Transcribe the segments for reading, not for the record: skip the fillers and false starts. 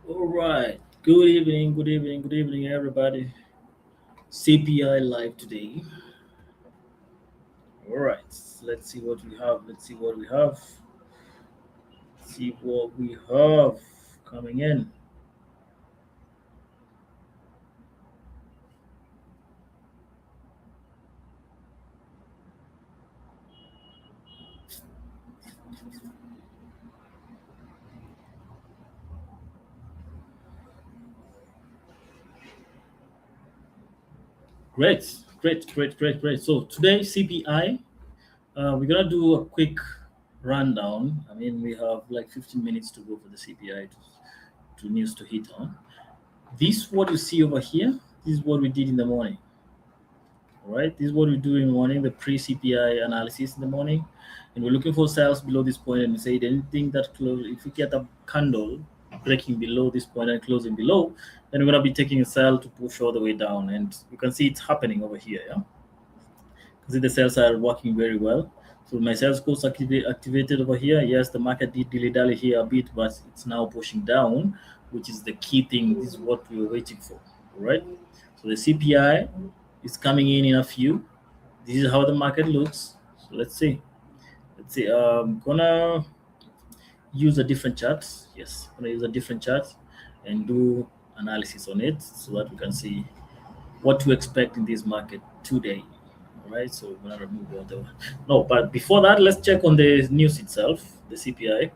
All right. Good evening, good evening, good evening, everybody. CPI live today. All right. Let's see what we have. Let's see what we have. See what we have coming in. Great, great. So today CPI, we're gonna do a quick rundown. I mean, we have like 15 minutes to go for the CPI to news to hit on. This what you see over here. This is what we did in the morning. All right, this is what we do in the morning, the pre-CPI analysis in the morning. And we're looking for sales below this point and we say anything that close, if we get a candle breaking below this point and closing below, then we're going to be taking a sell to push all the way down. And you can see it's happening over here. Yeah, see the sales are working very well. So my sales course activated over here. Yes, the market did dilly-dally here a bit, but it's now pushing down, which is the key thing. This is what we were waiting for. All right. So the CPI is coming in a few. This is how the market looks. So let's see. Let's see. I'm gonna use a different chart. Yes, I'm gonna use a different chart and do analysis on it so that we can see what to expect in this market today. All right. So we're gonna remove all the no, but before that, let's check on the news itself, the CPI.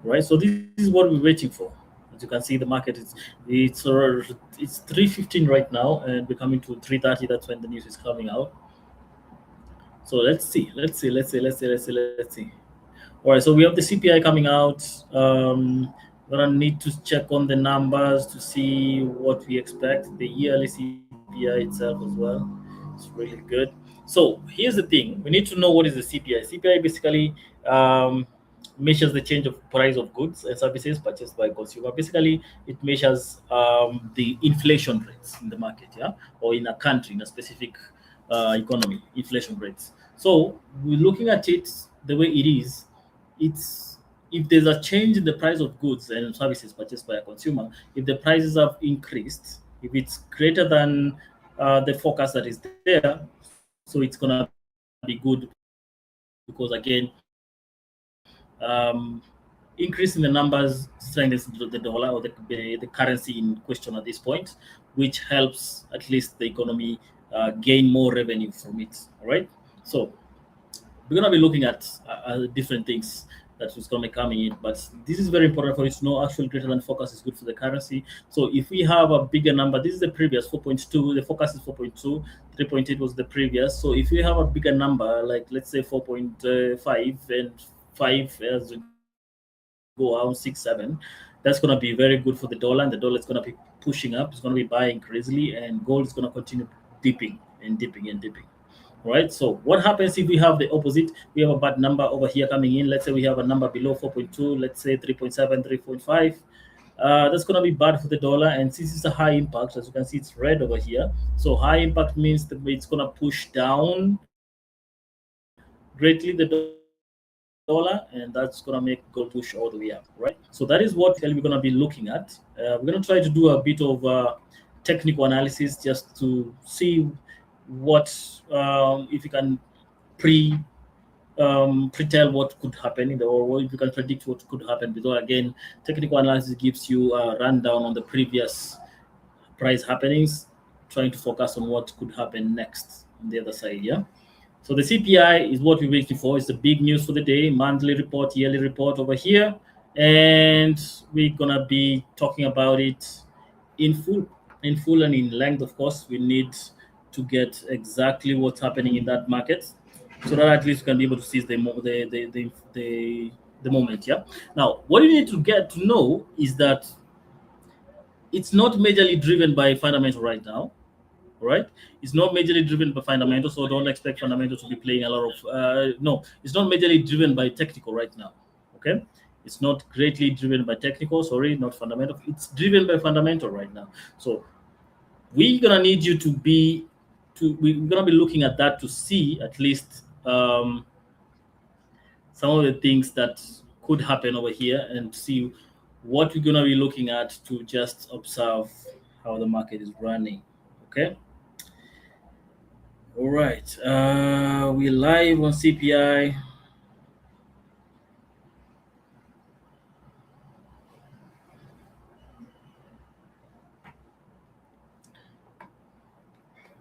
Right. So this is what we're waiting for. As you can see, the market is it's 3:15 right now, and we're coming to 3:30. That's when the news is coming out. So let's see. All right, so we have the CPI coming out. We're gonna need to check on the numbers to see what we expect. The yearly CPI itself as well. It's really good. So here's the thing: we need to know what is the CPI. CPI basically measures the change of price of goods and services purchased by consumer. Basically, it measures the inflation rates in the market, yeah, or in a country, in a specific economy, inflation rates. So we're looking at it the way it is. It's if there's a change in the price of goods and services purchased by a consumer, if the prices have increased, if it's greater than the forecast that is there, so it's gonna be good because again, increase in the numbers strengthens the dollar or the currency in question at this point, which helps at least the economy gain more revenue from it. All right, so we're going to be looking at different things that is going to be coming in, but this is very important for you to know. Actually, greater than focus is good for the currency. So if we have a bigger number, this is the previous 4.2, the focus is 4.2, 3.8 was the previous. So if we have a bigger number, like let's say 4.5 and 5 as we go around 6, 7, that's going to be very good for the dollar, and the dollar is going to be pushing up. It's going to be buying crazily, and gold is going to continue dipping and dipping and dipping. Right. So what happens if we have the opposite? We have a bad number over here coming in. Let's say we have a number below 4.2. Let's say 3.7, 3.5. That's going to be bad for the dollar. And since it's a high impact, as you can see, it's red over here. So high impact means that it's going to push down greatly the dollar, and that's going to make gold push all the way up. Right. So that is what we're going to be looking at. We're going to try to do a bit of technical analysis just to see what if you can pre pre-tell what could happen in the or if you can predict what could happen, because again technical analysis gives you a rundown on the previous price happenings, trying to focus on what could happen next on the other side. Yeah, so the CPI is what we're waiting for. It's the big news for the day: monthly report, yearly report over here, and we're gonna be talking about it in full and in length. Of course, we need to get exactly what's happening in that market, so that at least we can be able to seize the moment. Yeah. Now, what you need to get to know is that it's not majorly driven by fundamental right now. Right? It's not majorly driven by fundamental, so don't expect fundamental to be playing a lot of. No, it's not majorly driven by technical right now. Okay, it's not greatly driven by technical. Sorry, not fundamental. It's driven by fundamental right now. So we're gonna need you to be we're gonna be looking at that to see at least some of the things that could happen over here and see what we're gonna be looking at to just observe how the market is running. Okay. All right. We live on CPI.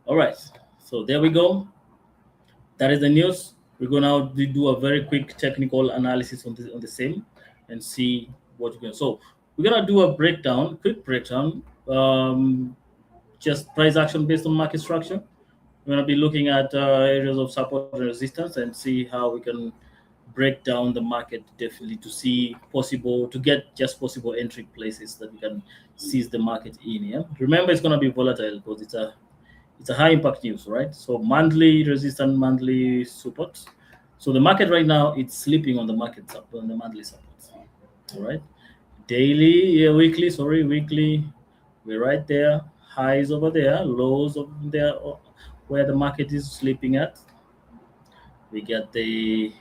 All right. So there we go. That is the news. We're gonna do a very quick technical analysis on the same and see what we're going. So we're gonna do a breakdown, quick breakdown. Just price action based on market structure. We're going to be looking at areas of support and resistance and see how we can break down the market definitely to see possible to get just possible entry places that we can seize the market in. Yeah, remember it's going to be volatile because it's a high impact news, right? So monthly resistance, monthly support. So the market right now it's sleeping on the market on the monthly support. All right, daily, yeah, weekly, sorry, weekly. We're right there. Highs over there, lows over there, where the market is sleeping at. We get the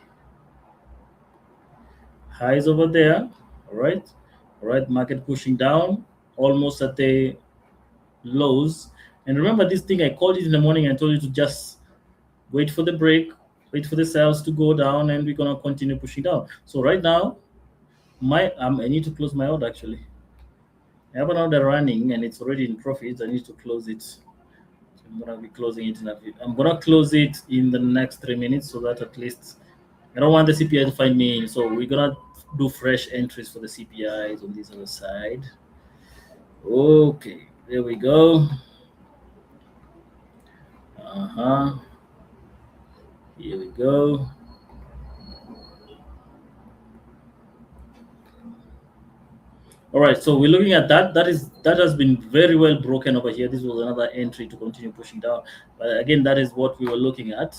highs over there. All right. All right. Market pushing down almost at the lows. And remember this thing I called it in the morning and told you to just wait for the break, wait for the sales to go down, and we're gonna continue pushing down. So right now, I need to close my order actually. I have an order running and it's already in profit. I need to close it. I'm gonna be closing it in a bit. I'm gonna close it in the next 3 minutes so that at least I don't want the CPI to find me. So we're gonna do fresh entries for the CPIs on this other side. Okay, there we go. Here we go. All right, so we're looking at that. That has been very well broken over here. This was another entry to continue pushing down. But again, that is what we were looking at.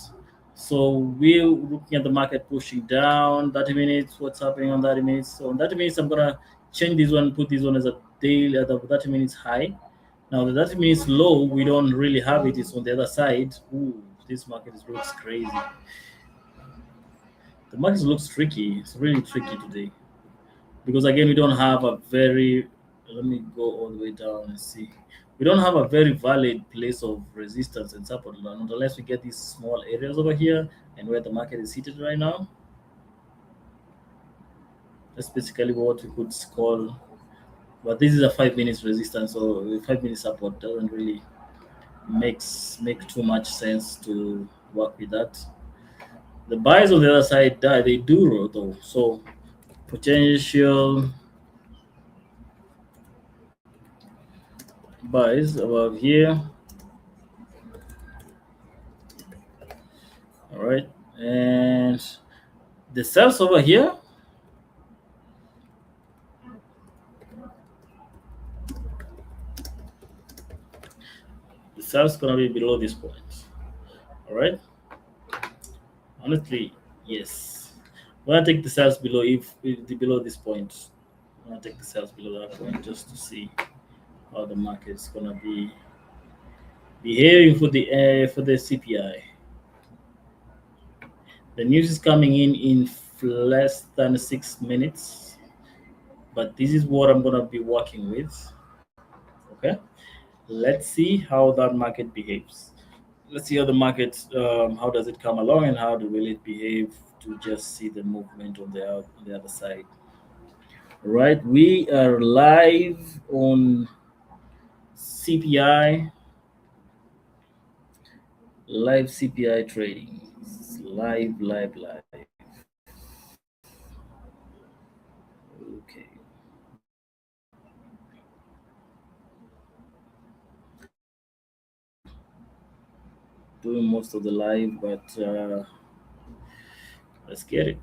So we're looking at the market pushing down. 30 minutes. What's happening on 30 minutes? So on 30 minutes, I'm gonna change this one, put this one as a daily at the 30 minutes high. Now the 30 minutes low, we don't really have it. It's on the other side. Ooh, this market looks crazy. The market looks tricky. It's really tricky today because again we don't have a very, let me go all the way down and see, we don't have a very valid place of resistance and support unless we get these small areas over here and where the market is seated right now. That's basically what we could call, but this is a 5 minutes resistance, so the 5 minute support doesn't really make too much sense to work with that. The buys on the other side, they do though, so potential buys above here. All right, and the sells over here. The sells gonna be below this point. All right. Honestly, yes. I'm gonna take the sells below below this point. I'm gonna take the sells below that point just to see how the market is gonna be behaving for the CPI. The news is coming in less than 6 minutes, but this is what I'm gonna be working with. Okay, let's see how that market behaves. Let's see how the market, how does it come along, and how will it behave to just see the movement on the other side. All right, we are live on CPI, live CPI trading, live. Okay. Doing most of the live, but let's get it.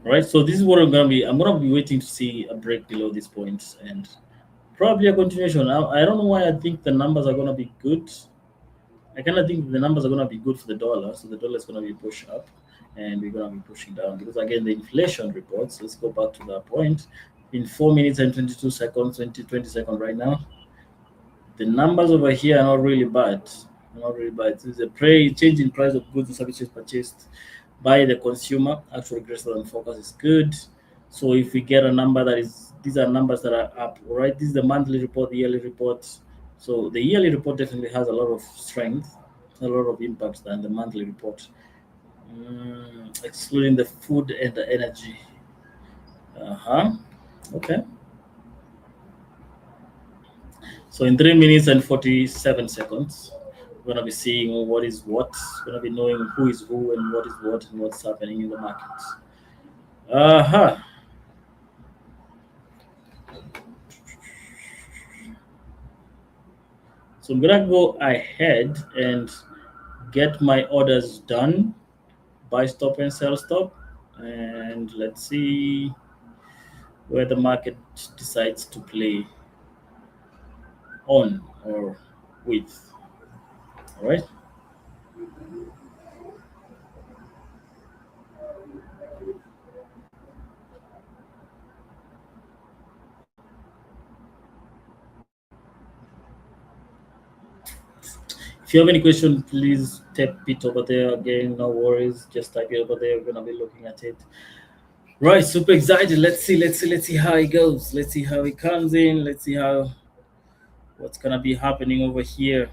All right, so this is what I'm gonna be waiting to see a break below this point and probably a continuation. I don't know why I think the numbers are gonna be good. I kind of think the numbers are gonna be good for the dollar, so the dollar is gonna be pushed up, and we're gonna be pushing down because again the inflation reports. Let's go back to that point. In 4 minutes and 22 seconds, 20 seconds right now, the numbers over here are not really bad. Not really bad. It's a change in price of goods and services purchased by the consumer, actually greater than forecast is good. So if we get a number that is, these are numbers that are up, right? This is the monthly report, the yearly report. So the yearly report definitely has a lot of strength, a lot of impact than the monthly report. Excluding the food and the energy. Uh-huh. Okay. So in 3 minutes and 47 seconds, we're gonna be seeing what is what. We're gonna be knowing who is who and what is what and what's happening in the markets. Uh-huh. So I'm gonna go ahead and get my orders done. Buy stop and sell stop. And let's see where the market decides to play on or with. All right. If you have any question, please type it over there. Again, no worries. Just type it over there. We're gonna be looking at it. Right, super excited. Let's see how it goes. Let's see how it comes in. Let's see how what's gonna be happening over here.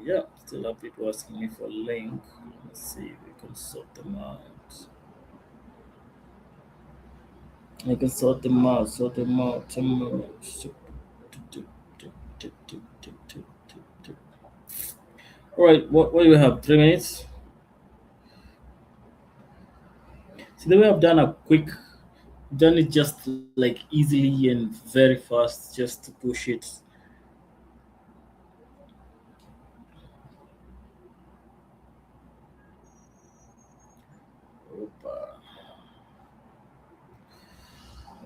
Yeah, still have people asking me for a link. Let's see if we can sort them out. I can sort them out. Sort them out. All right, what do we have? 3 minutes. See, the way I've done a quick, done it just like easily and very fast, just to push it. Opa.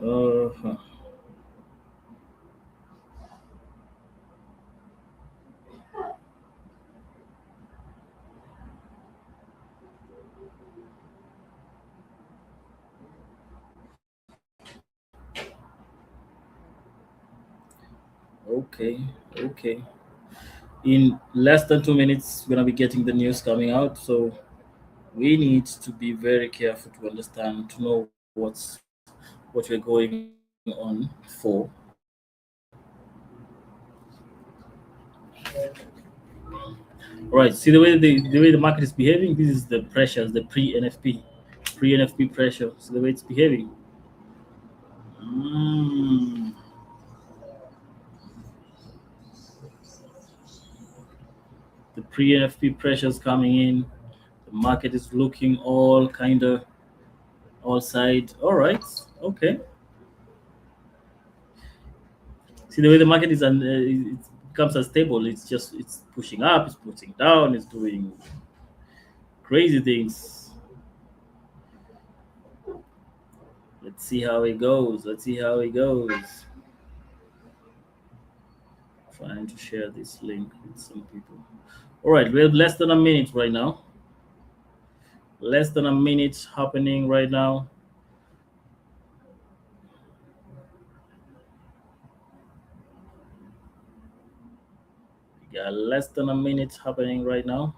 Uh-huh. Okay, okay. In less than 2 minutes, we're gonna be getting the news coming out. So we need to be very careful to understand, to know what we're going on for. All right. See the way the market is behaving. This is the pressures, the pre-NFP pressure. So the way it's behaving. Mm, the pre-NFP pressures coming in. The market is looking all kind of all side. All right. Okay. See the way the market is, and it becomes unstable. It's pushing up, it's pushing down, it's doing crazy things. Let's see how it goes. Let's see how it goes. Trying to share this link with some people. All right, we have less than a minute right now. Less than a minute happening right now. We got less than a minute happening right now.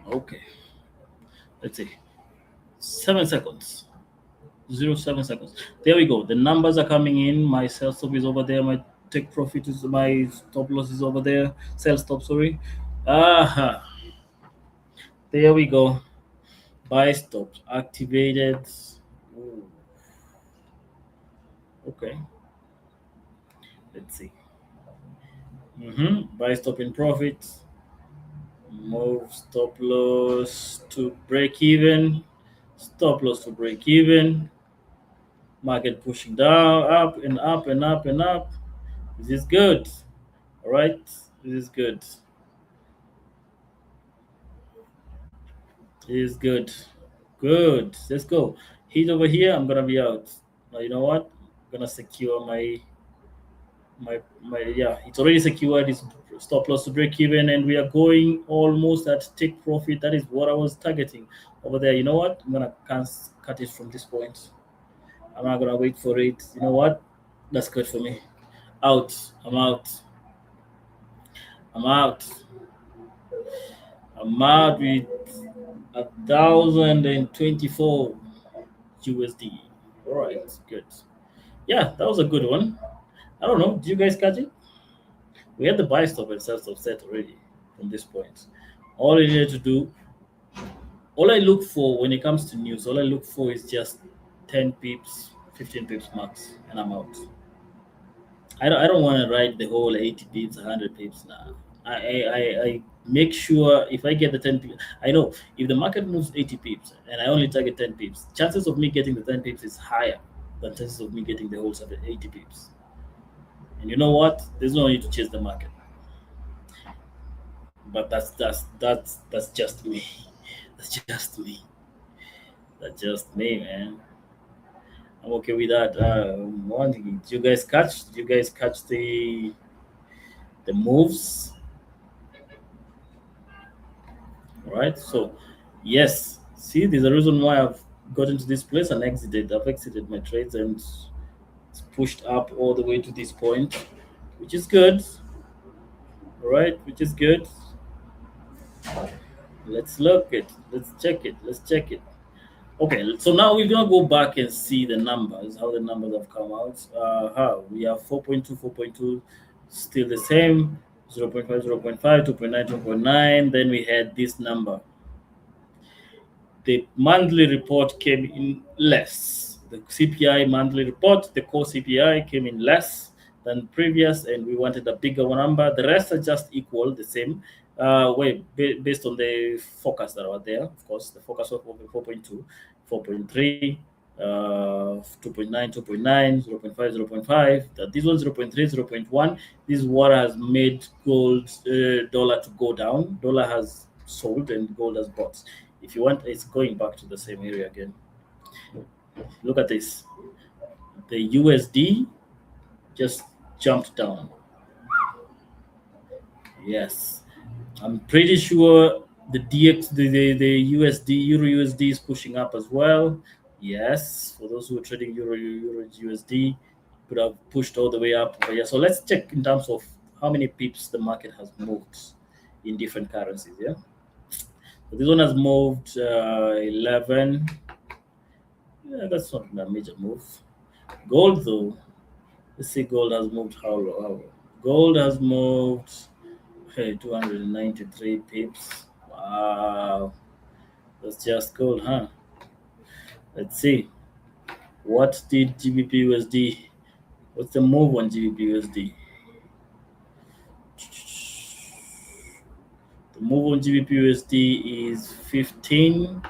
Okay, let's see. 7 seconds. 0.7 seconds. There we go. The numbers are coming in. My sell stop is over there. My take profit is, my stop loss is over there. Sell stop, sorry. Aha. There we go. Buy stop activated. Ooh, okay. Let's see. Buy stop in profit. Move stop loss to break even. Stop loss to break even. Market pushing down, up and up and up and up. This is good. All right. This is good. This is good. Good. Let's go. Heat over here. I'm gonna be out. Now you know what? I'm gonna secure my My yeah, it's already secured. It's stop loss to break even, and we are going almost at take profit. That is what I was targeting over there. You know what? I'm gonna cut it from this point. I'm not gonna wait for it. You know what? That's good for me. Out. I'm out. I'm out. I'm out with 1,024 USD. All right, good. Yeah, that was a good one. I don't know. Did you guys catch it? We had the buy stop and sell stop set already from this point. All I needed to do, all I look for when it comes to news, all I look for is just 10 pips, 15 pips max, and I'm out. I don't want to ride the whole 80 pips, 100 pips now. I make sure if I get the 10 pips, I know if the market moves 80 pips and I only target 10 pips, chances of me getting the 10 pips is higher than chances of me getting the whole 80 pips. And you know what? There's no need to chase the market. But that's just me. That's just me. That's just me, man. I'm okay with that. One thing, did you guys catch? Did you guys catch the moves? All right. So, yes. See, there's a reason why I've got into this place and exited. I've exited my trades and it's pushed up all the way to this point, which is good. All right, which is good. Let's look it. Let's check it. Let's check it. Okay, so now we're gonna go back and see the numbers, how the numbers have come out. How we have 4.2, 4.2, still the same, 0.5, 0.5, 2.9, 2.9. Then we had this number. The monthly report came in less. The CPI monthly report, the core CPI came in less than previous, and we wanted a bigger number. The rest are just equal, the same. Based on the forecast that are there, of course, the forecast was 4.2, 4.3, 2.9, 2.9, 0.5, 0.5. This one 0.3, 0.1. This is what has made gold dollar to go down. Dollar has sold and gold has bought. If you want, it's going back to the same area again. Look at this. The USD just jumped down. Yes. I'm pretty sure the DX, the USD, Euro USD is pushing up as well. Yes. For those who are trading Euro USD, could have pushed all the way up. But yeah, so let's check in terms of how many pips the market has moved in different currencies. Yeah. So this one has moved 11. Yeah, that's not a major move. Gold, though, let's see, gold has moved how low? Gold has moved 293 pips. Wow, that's just gold, huh? Let's see. What did GBP USD? What's the move on GBP USD? The move on GBP USD is 15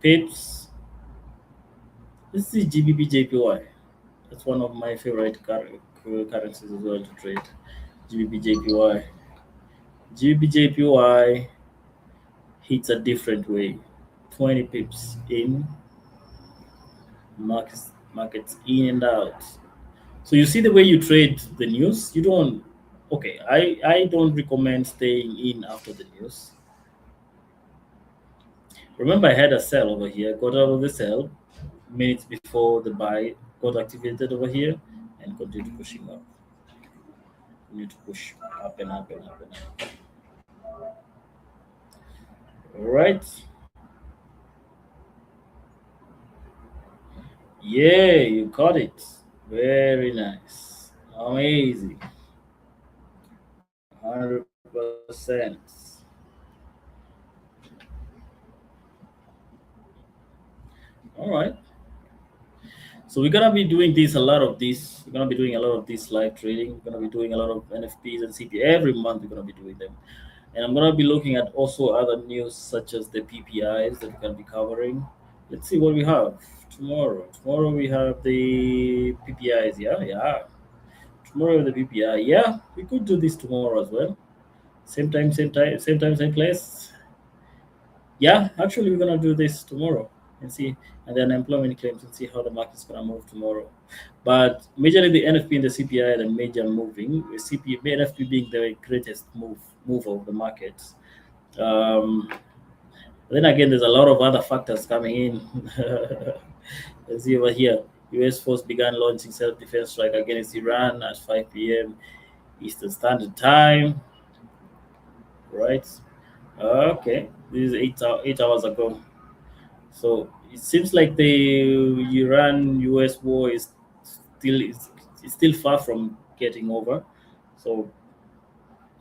pips. Let's see GBP JPY. That's one of my favorite currencies as well to trade. GBP JPY. GBP JPY hits a different way. 20 pips in, markets in and out. So you see the way you trade the news. You don't. Okay, I don't recommend staying in after the news. Remember, I had a sell over here. Got out of the sell minutes before the buy got activated over here and continued pushing up. We need to push up and up and up and up. All right. Yeah, you got it. Very nice. Amazing. 100%. All right. So we're gonna be doing this a lot of this. We're gonna be doing a lot of this live trading. We're gonna be doing a lot of NFPs and CP every month. We're gonna be doing them, and I'm gonna be looking at also other news such as the PPIs that we're gonna be covering. Let's see what we have tomorrow. Tomorrow we have the PPIs. Yeah. Tomorrow the PPI. Yeah, we could do this tomorrow as well. Same time, same place. Yeah, actually we're gonna do this tomorrow. and see, and then unemployment claims and see how the market's gonna move tomorrow. But majorly the NFP and the CPI are the major moving. With CPI, NFP being the greatest mover of the market. Um, then again, there's a lot of other factors coming in. Let's see over here. U.S. force began launching self-defense strike against Iran at 5 p.m. Eastern Standard Time. Right. Okay. This is 8 hours ago. So it seems like the Iran-U.S. war is still far from getting over. So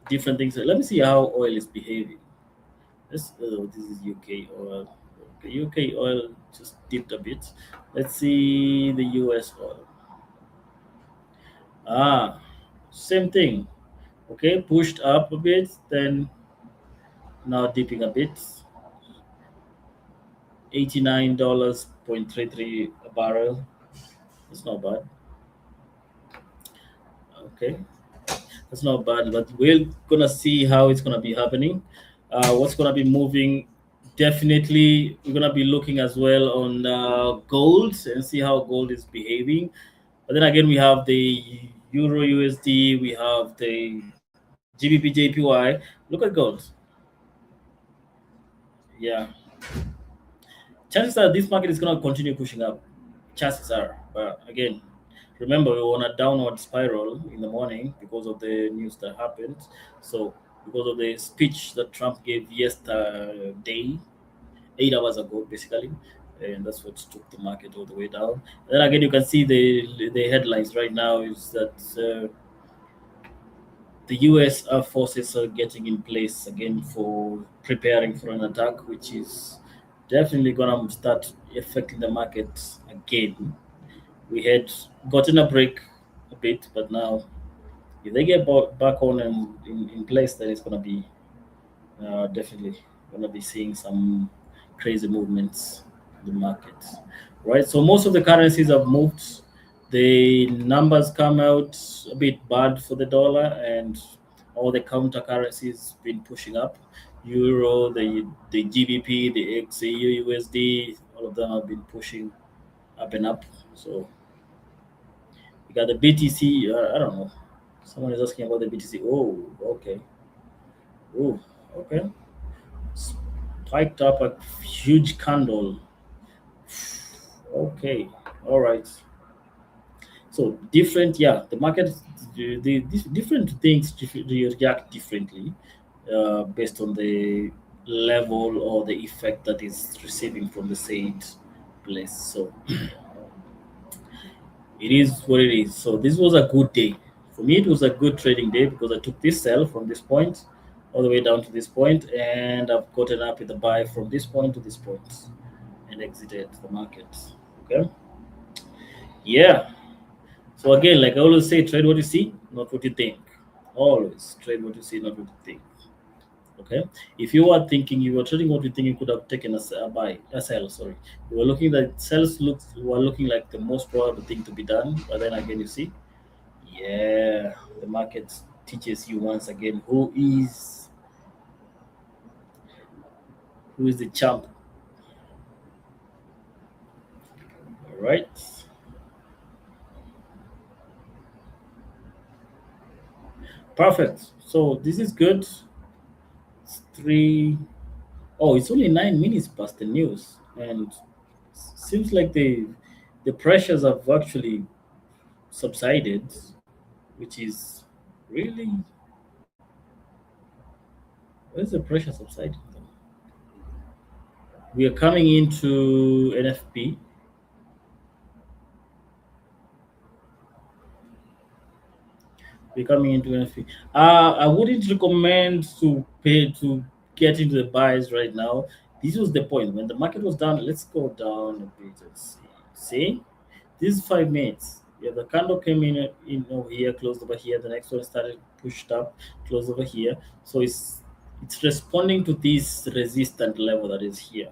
different things. Let me see how oil is behaving. This is UK oil. Okay, UK oil just dipped a bit. Let's see the US oil. Ah, same thing. Okay, pushed up a bit, then now dipping a bit. $89.33 a barrel. It's not bad. Okay, that's not bad. But we're gonna see how it's gonna be happening. What's gonna be moving? Definitely, we're gonna be looking as well on gold and see how gold is behaving. But then again, we have the Euro USD, we have the GBP JPY. Look at gold. Yeah, chances are this market is going to continue pushing up. Chances are. But again, remember, we were on a downward spiral in the morning because of the news that happened. So, because of the speech that Trump gave yesterday, 8 hours ago, basically. And that's what took the market all the way down. Then again, you can see the headlines right now is that the US Air forces are getting in place again for preparing for an attack, which is definitely going to start affecting the market again. We had gotten a break a bit, but now if they get back on and in place, then it's going to be definitely going to be seeing some crazy movements in the market, right? So most of the currencies have moved. The numbers come out a bit bad for the dollar, and all the counter currencies been pushing up. Euro, the GBP, the XAU USD, all of them have been pushing up and up. So we got the BTC. I don't know. Someone is asking about the BTC. Oh, okay. Oh, okay. Spiked up a huge candle. Okay, all right. So different, yeah. The market, these different things react differently based on the level or the effect that is receiving from the said place. So it is what it is. So this was a good day for me. It was a good trading day because I took this sell from this point all the way down to this point, and I've gotten up with a buy from this point to this point and exited the market. Okay. Yeah. So again, like I always say, trade what you see, not what you think. Always trade what you see, not what you think. Okay. If you are thinking you were trading what you think, you could have taken a buy, a sell. Sorry, you were looking that sells looks were looking like the most probable thing to be done. But then again, you see, yeah, the market teaches you once again who is the champ. All right. Perfect. So this is good. It's three. Oh, it's only 9 minutes past the news, and seems like the pressures have actually subsided, which is really where's the pressure subsiding? We are coming into NFP. We're coming into NFP. I wouldn't recommend to get into the buys right now. This was the point when the market was down. Let's go down a bit and see. See, this is 5 minutes. Yeah, the candle came in over here, closed over here. The next one started pushed up, closed over here. So it's responding to this resistant level that is here.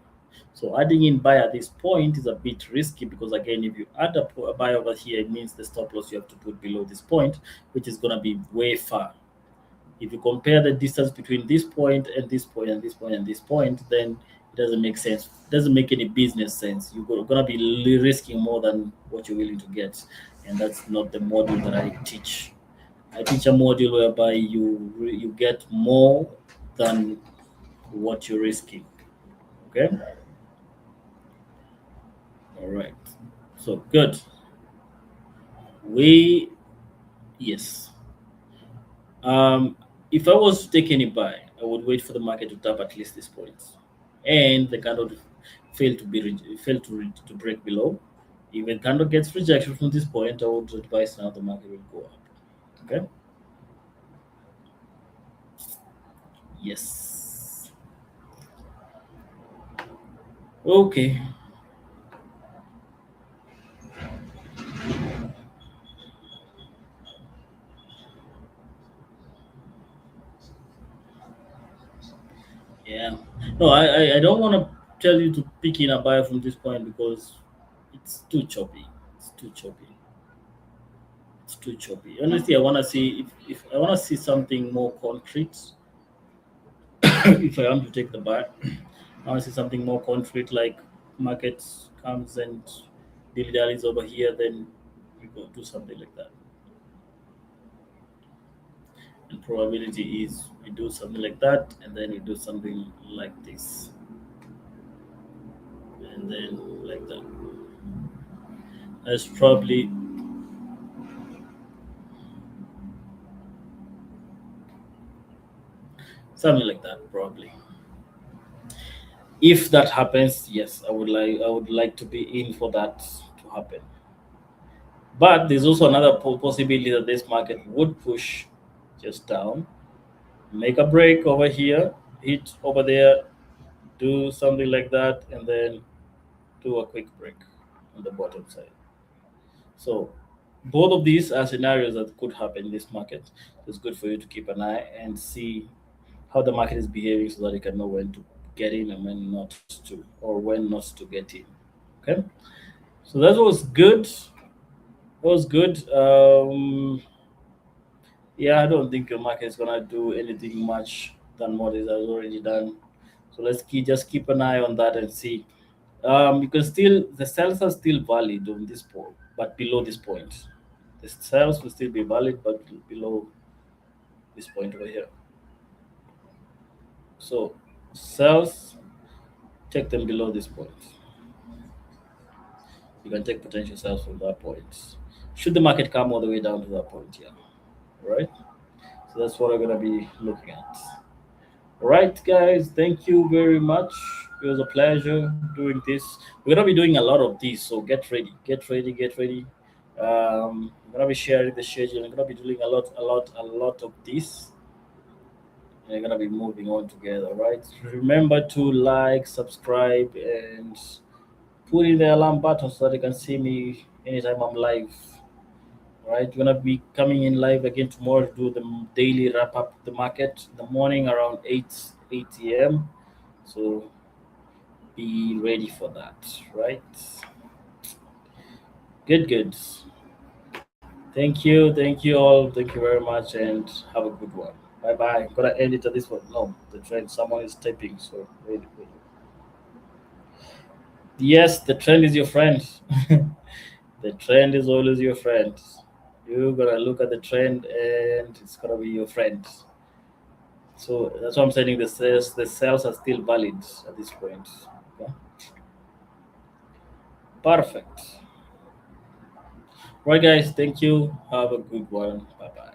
So adding in buy at this point is a bit risky because again, if you add a buy over here, it means the stop loss you have to put below this point, which is going to be way far. If you compare the distance between this point and this point and this point and this point, then It doesn't make sense. It doesn't make any business sense. You're gonna be risking more than what you're willing to get, and that's not the model that I teach. I teach a model whereby you get more than what you're risking. Okay. All right. So good. We yes. Um, if I was to take any buy, I would wait for the market to tap at least this point, and the candle to fail to break below. If the candle gets rejection from this point, I would advise now the market will go up. Okay. Yes. Okay. Yeah. No, I don't want to tell you to pick in a buy from this point because it's too choppy. It's too choppy. It's too choppy. Honestly, I want to see if I want to see something more concrete. If I am to take the buy, I want to see something more concrete, like market comes and dilly dallies over here, then we go do something like that. And probability is we do something like that, and then we do something like this, and then like that. That's probably something like that, probably. If that happens, yes, I would like to be in for that to happen. But there's also another possibility that this market would push just down, make a break over here, hit over there, do something like that, and then do a quick break on the bottom side. So both of these are scenarios that could happen in this market. It's good for you to keep an eye and see how the market is behaving so that you can know when to get in and when not to, or when not to get in. Okay. So that was good. That was good. Yeah, I don't think the market is gonna do anything much than what it has already done. So just keep an eye on that and see. You can still the sales are still valid on this point, but below this point, the sales will still be valid, but below this point over here. So sales, take them below this point. You can take potential sales from that point. Should the market come all the way down to that point, yeah. All right. So that's what I'm gonna be looking at. All right, guys. Thank you very much. It was a pleasure doing this. We're gonna be doing a lot of these, so get ready, get ready, get ready. I'm gonna be sharing the schedule. I'm gonna be doing a lot of this. And we're gonna be moving on together, right? Remember to like, subscribe, and put in the alarm button so that you can see me anytime I'm live. All right, we're gonna be coming in live again tomorrow to do the daily wrap up of the market in the morning around 8 a.m. So be ready for that, right? Good, good. Thank you all. Thank you very much, and have a good one. Bye bye. Gonna end it at this one. No, the trend. Someone is typing. So wait, wait. Yes, the trend is your friend. The trend is always your friend. You're gonna look at the trend, and it's gonna be your friend. So that's why I'm saying the sales are still valid at this point. Okay? Perfect. Right, guys. Thank you. Have a good one. Bye bye.